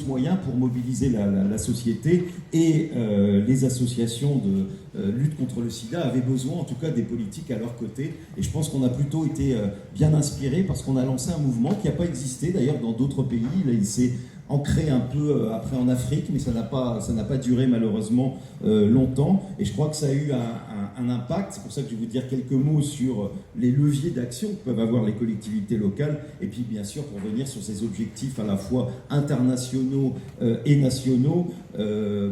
d'autres moyens pour mobiliser la société, et les associations de lutte contre le sida avaient besoin en tout cas des politiques à leur côté, et je pense qu'on a plutôt été bien inspirés parce qu'on a lancé un mouvement qui n'a pas existé d'ailleurs dans d'autres pays. Là, il s'est ancré un peu après en Afrique, mais ça n'a pas duré malheureusement longtemps, et je crois que ça a eu un impact. C'est pour ça que je vais vous dire quelques mots sur les leviers d'action que peuvent avoir les collectivités locales, et puis bien sûr pour venir sur ces objectifs à la fois internationaux et nationaux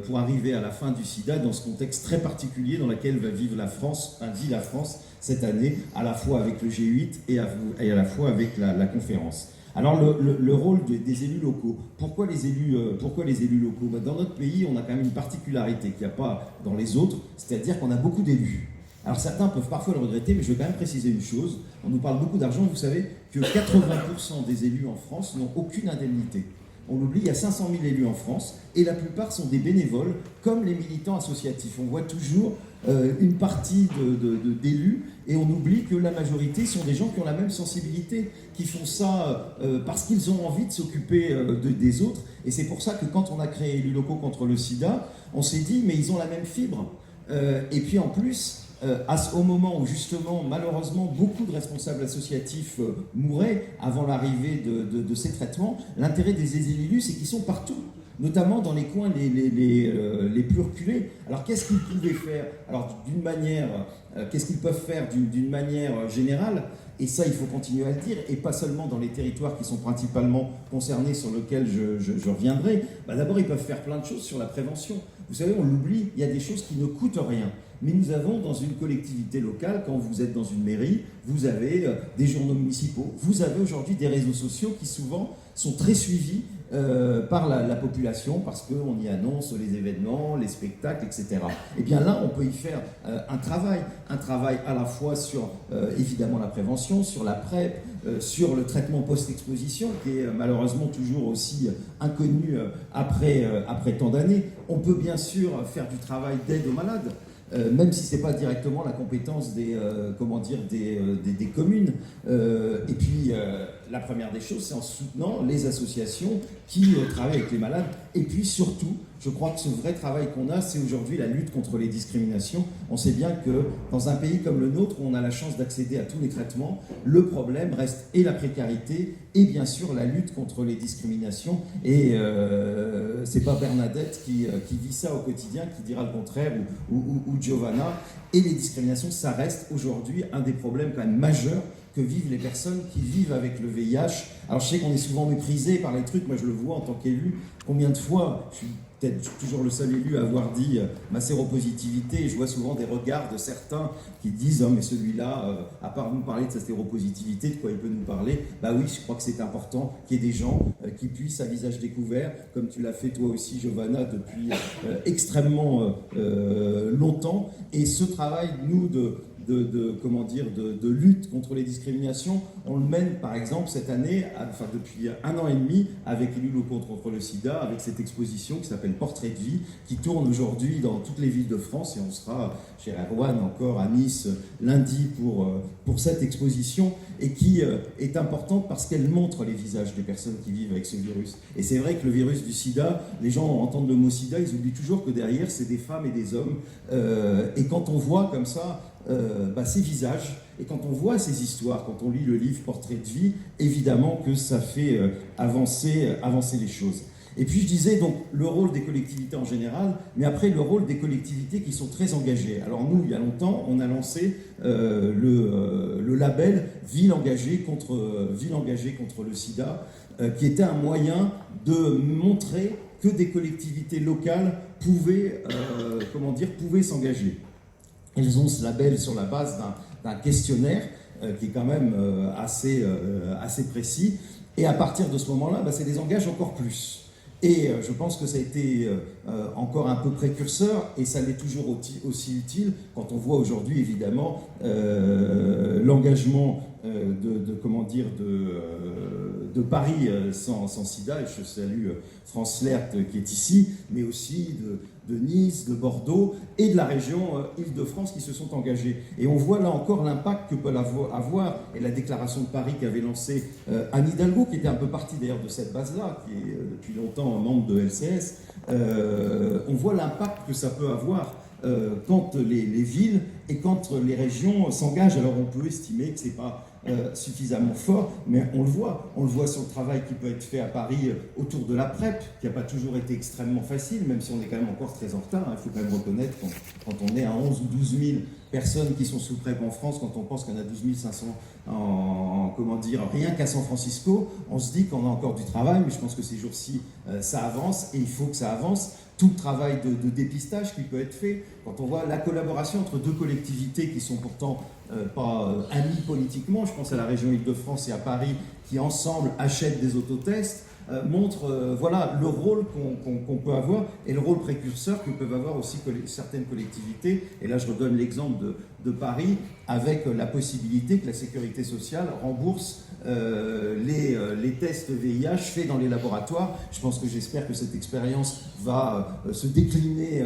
pour arriver à la fin du sida dans ce contexte très particulier dans lequel va vivre la France, vit la France cette année, à la fois avec le G8 et à la fois avec la conférence. Alors le rôle des élus locaux. Pourquoi les élus locaux? Dans notre pays, on a quand même une particularité qu'il n'y a pas dans les autres, c'est-à-dire qu'on a beaucoup d'élus. Alors certains peuvent parfois le regretter, mais je vais quand même préciser une chose. On nous parle beaucoup d'argent, vous savez que 80% des élus en France n'ont aucune indemnité. On l'oublie, il y a 500 000 élus en France, et la plupart sont des bénévoles, comme les militants associatifs. On voit toujours une partie d'élus, et on oublie que la majorité sont des gens qui ont la même sensibilité, qui font ça parce qu'ils ont envie de s'occuper des autres. Et c'est pour ça que quand on a créé Élus locaux contre le sida, on s'est dit, mais ils ont la même fibre. Et puis en plus, au moment où justement, malheureusement, beaucoup de responsables associatifs mouraient avant l'arrivée de ces traitements, l'intérêt des élus, c'est qu'ils sont partout, notamment dans les coins les plus reculés. Alors qu'est-ce qu'ils pouvaient faire? Alors d'une manière, qu'est-ce qu'ils peuvent faire d'une manière générale? Et ça, il faut continuer à le dire, et pas seulement dans les territoires qui sont principalement concernés, sur lesquels je reviendrai. D'abord, ils peuvent faire plein de choses sur la prévention. Vous savez, on l'oublie, il y a des choses qui ne coûtent rien. Mais nous avons dans une collectivité locale, quand vous êtes dans une mairie, vous avez des journaux municipaux. Vous avez aujourd'hui des réseaux sociaux qui souvent sont très suivis par la population, parce qu'on y annonce les événements, les spectacles, etc. Et bien là, on peut y faire un travail à la fois sur évidemment la prévention, sur la PrEP, sur le traitement post-exposition, qui est malheureusement toujours aussi inconnu après tant d'années. On peut bien sûr faire du travail d'aide aux malades, même si ce n'est pas directement la compétence des communes. Et puis, la première des choses, c'est en soutenant les associations qui travaillent avec les malades. Et puis, surtout, je crois que ce vrai travail qu'on a, c'est aujourd'hui la lutte contre les discriminations. On sait bien que dans un pays comme le nôtre, où on a la chance d'accéder à tous les traitements, le problème reste et la précarité, et bien sûr la lutte contre les discriminations. Et c'est pas Bernadette qui vit ça au quotidien, qui dira le contraire, ou Giovanna. Et les discriminations, ça reste aujourd'hui un des problèmes quand même majeurs que vivent les personnes qui vivent avec le VIH. Alors je sais qu'on est souvent méprisé par les trucs, moi je le vois en tant qu'élu. Combien de fois, je suis peut-être toujours le seul élu à avoir dit ma séropositivité, et je vois souvent des regards de certains qui disent « Oh mais celui-là, à part nous parler de sa séropositivité, de quoi il peut nous parler ?» Bah oui, je crois que c'est important qu'il y ait des gens qui puissent, à visage découvert, comme tu l'as fait toi aussi, Giovanna, depuis extrêmement longtemps. Et ce travail, nous, de lutte contre les discriminations, on le mène par exemple cette année, depuis 1 an et demi, avec Élus locaux contre le sida, avec cette exposition qui s'appelle Portrait de vie, qui tourne aujourd'hui dans toutes les villes de France, et on sera chez Erwan encore à Nice lundi pour cette exposition, et qui est importante parce qu'elle montre les visages des personnes qui vivent avec ce virus. Et c'est vrai que le virus du sida, les gens entendent le mot sida, ils oublient toujours que derrière c'est des femmes et des hommes, et quand on voit comme ça ces visages, et quand on voit ces histoires, quand on lit le livre Portrait de vie, évidemment que ça fait avancer les choses. Et puis je disais donc le rôle des collectivités en général, mais après le rôle des collectivités qui sont très engagées. Alors nous, il y a longtemps, on a lancé le label Ville engagée contre le sida, qui était un moyen de montrer que des collectivités locales pouvaient s'engager. Elles ont ce label sur la base d'un questionnaire qui est quand même assez précis. Et à partir de ce moment-là, ça les engage encore plus. Et je pense que ça a été encore un peu précurseur, et ça l'est toujours aussi utile quand on voit aujourd'hui, évidemment, l'engagement de Paris sans sida, et je salue France Lert qui est ici, mais aussi de Nice, de Bordeaux et de la région Île-de-France qui se sont engagés. Et on voit là encore l'impact que peut avoir, et la déclaration de Paris qu'avait lancée Anne Hidalgo, qui était un peu partie d'ailleurs de cette base-là, qui est depuis longtemps membre de LCS, on voit l'impact que ça peut avoir quand les villes et quand les régions s'engagent. Alors on peut estimer que c'est pas suffisamment fort, mais on le voit sur le travail qui peut être fait à Paris autour de la PrEP, qui n'a pas toujours été extrêmement facile, même si on est quand même encore très en retard. Il faut quand même reconnaître quand on est à 11 ou 12 000 personnes qui sont sous PrEP en France, quand on pense qu'on a 12 500 rien qu'à San Francisco, on se dit qu'on a encore du travail, mais je pense que ces jours-ci, ça avance, et il faut que ça avance. Tout le travail de dépistage qui peut être fait, quand on voit la collaboration entre deux collectivités qui sont pourtant pas amies politiquement, je pense à la région Île-de-France et à Paris, qui ensemble achètent des autotests, montre le rôle qu'on peut avoir et le rôle précurseur que peuvent avoir aussi certaines collectivités. Et là, je redonne l'exemple de Paris, avec la possibilité que la sécurité sociale rembourse les tests VIH faits dans les laboratoires. J'espère que cette expérience va se décliner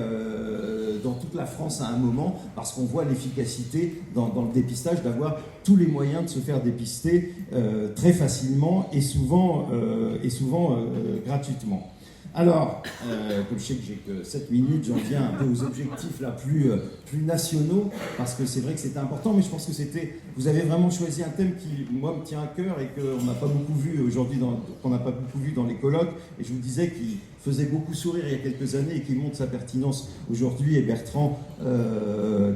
dans toute la France à un moment, parce qu'on voit l'efficacité dans le dépistage, d'avoir tous les moyens de se faire dépister très facilement et souvent gratuitement. Alors, comme je sais que j'ai que 7 minutes, j'en viens un peu aux objectifs là plus nationaux, parce que c'est vrai que c'était important, mais je pense que vous avez vraiment choisi un thème qui, moi, me tient à cœur et qu'on n'a pas beaucoup vu aujourd'hui, qu'on n'a pas beaucoup vu dans les colloques, et je vous disais qu'il faisait beaucoup sourire il y a quelques années et qui montre sa pertinence aujourd'hui, et Bertrand,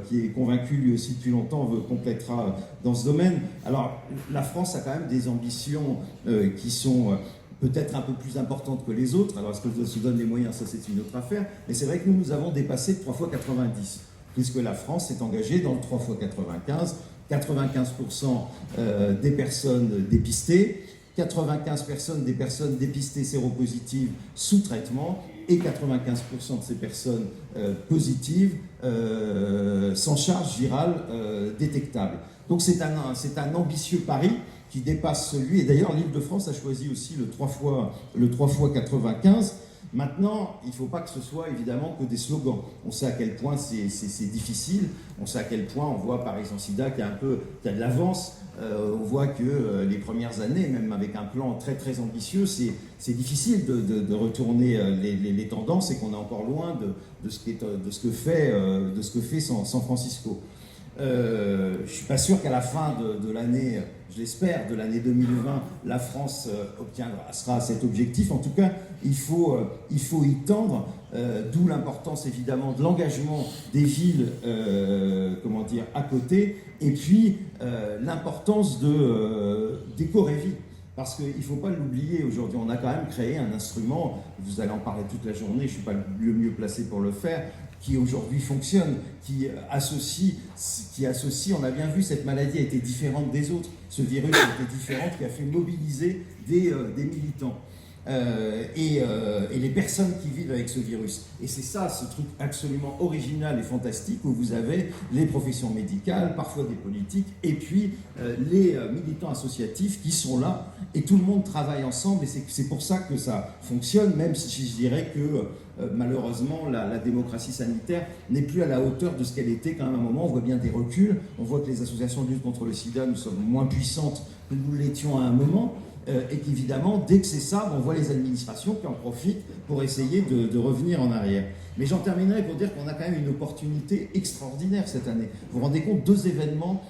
qui est convaincu lui aussi depuis longtemps, complétera dans ce domaine. Alors, la France a quand même des ambitions qui sont peut-être un peu plus importante que les autres. Alors, est-ce que se donne les moyens? Ça, c'est une autre affaire. Mais c'est vrai que nous avons dépassé 3 x 90, puisque la France s'est engagée dans le 3 x 95, 95% des personnes dépistées, 95% des personnes dépistées séropositives sous traitement, et 95% de ces personnes positives sans charge virale détectable. Donc c'est un ambitieux pari qui dépasse celui, et d'ailleurs l'Île-de-France a choisi aussi le 3 x 95. Maintenant, il ne faut pas que ce soit évidemment que des slogans. On sait à quel point c'est difficile, on sait à quel point on voit Paris sans sida qu'il y a de l'avance. On voit que les premières années, même avec un plan très très ambitieux, c'est difficile de retourner les tendances, et qu'on est encore loin de ce que fait San Francisco. Je ne suis pas sûr qu'à la fin de l'année, je l'espère, de l'année 2020, la France sera à cet objectif. En tout cas, il faut y tendre, d'où l'importance évidemment de l'engagement des villes à côté, et puis l'importance d'Éco-Révi. Parce qu'il ne faut pas l'oublier, aujourd'hui, on a quand même créé un instrument, vous allez en parler toute la journée, je ne suis pas le mieux placé pour le faire, qui aujourd'hui fonctionne, qui associe, on a bien vu, cette maladie a été différente des autres, ce virus a été différent, qui a fait mobiliser des militants. Et les personnes qui vivent avec ce virus. Et c'est ça, ce truc absolument original et fantastique, où vous avez les professions médicales, parfois des politiques, et puis les militants associatifs qui sont là, et tout le monde travaille ensemble, et c'est pour ça que ça fonctionne, même si je dirais que malheureusement la démocratie sanitaire n'est plus à la hauteur de ce qu'elle était quand même à un moment. On voit bien des reculs, on voit que les associations de lutte contre le sida, nous sommes moins puissantes que nous l'étions à un moment. Et qu'évidemment, dès que c'est ça, on voit les administrations qui en profitent pour essayer de revenir en arrière. Mais j'en terminerai pour dire qu'on a quand même une opportunité extraordinaire cette année. Vous vous rendez compte, 2 événements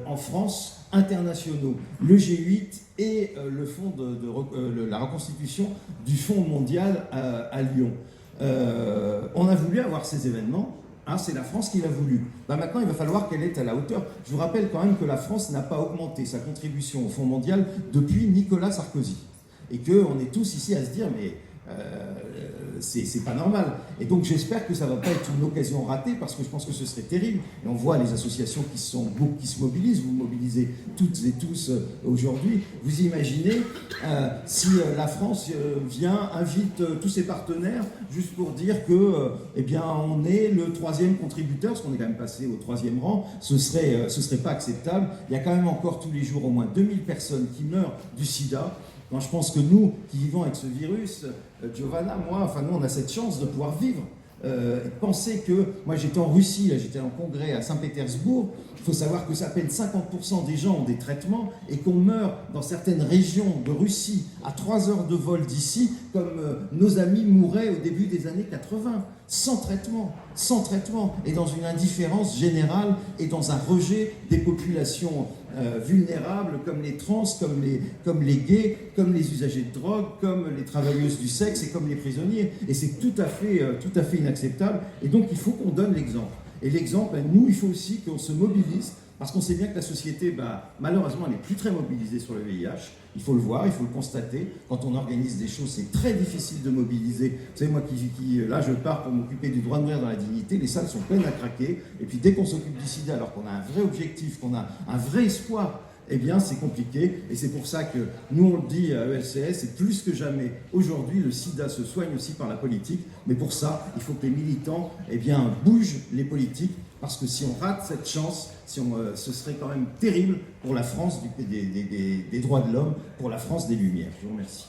en France internationaux, le G8 et le fonds la reconstitution du Fonds mondial à Lyon. On a voulu avoir ces événements. C'est la France qui l'a voulu. Maintenant, il va falloir qu'elle est à la hauteur. Je vous rappelle quand même que la France n'a pas augmenté sa contribution au Fonds mondial depuis Nicolas Sarkozy. Et qu'on est tous ici à se dire, mais c'est pas normal. Et donc j'espère que ça va pas être une occasion ratée, parce que je pense que ce serait terrible. Et on voit les associations qui se mobilisent, vous mobilisez toutes et tous aujourd'hui. Vous imaginez si la France vient, invite tous ses partenaires, juste pour dire que, eh bien, on est le 3e contributeur, parce qu'on est quand même passé au 3e rang, ce serait pas acceptable. Il y a quand même encore tous les jours au moins 2000 personnes qui meurent du sida. Quand je pense que nous, qui vivons avec ce virus, Giovanna, moi, enfin nous, on a cette chance de pouvoir vivre. Penser que, moi j'étais en Russie, là, j'étais en congrès à Saint-Pétersbourg, il faut savoir que à peine 50% des gens ont des traitements et qu'on meurt dans certaines régions de Russie à 3 heures de vol d'ici, comme nos amis mouraient au début des années 80, sans traitement, et dans une indifférence générale et dans un rejet des populations vulnérables comme les trans, comme les gays, comme les usagers de drogue, comme les travailleuses du sexe et comme les prisonniers. Et c'est tout à fait inacceptable. Et donc il faut qu'on donne l'exemple. Et l'exemple, nous, il faut aussi qu'on se mobilise, parce qu'on sait bien que la société, malheureusement, elle n'est plus très mobilisée sur le VIH. Il faut le voir, il faut le constater. Quand on organise des choses, c'est très difficile de mobiliser. Vous savez, moi, là, je pars pour m'occuper du droit de mourir dans la dignité. Les salles sont pleines à craquer. Et puis, dès qu'on s'occupe du sida, alors qu'on a un vrai objectif, qu'on a un vrai espoir, eh bien, c'est compliqué. Et c'est pour ça que nous, on le dit à ELCS, et plus que jamais, aujourd'hui, le sida se soigne aussi par la politique. Mais pour ça, il faut que les militants, eh bien, bougent les politiques. Parce que si on rate cette chance, ce serait quand même terrible pour la France des droits de l'homme, pour la France des Lumières. Je vous remercie.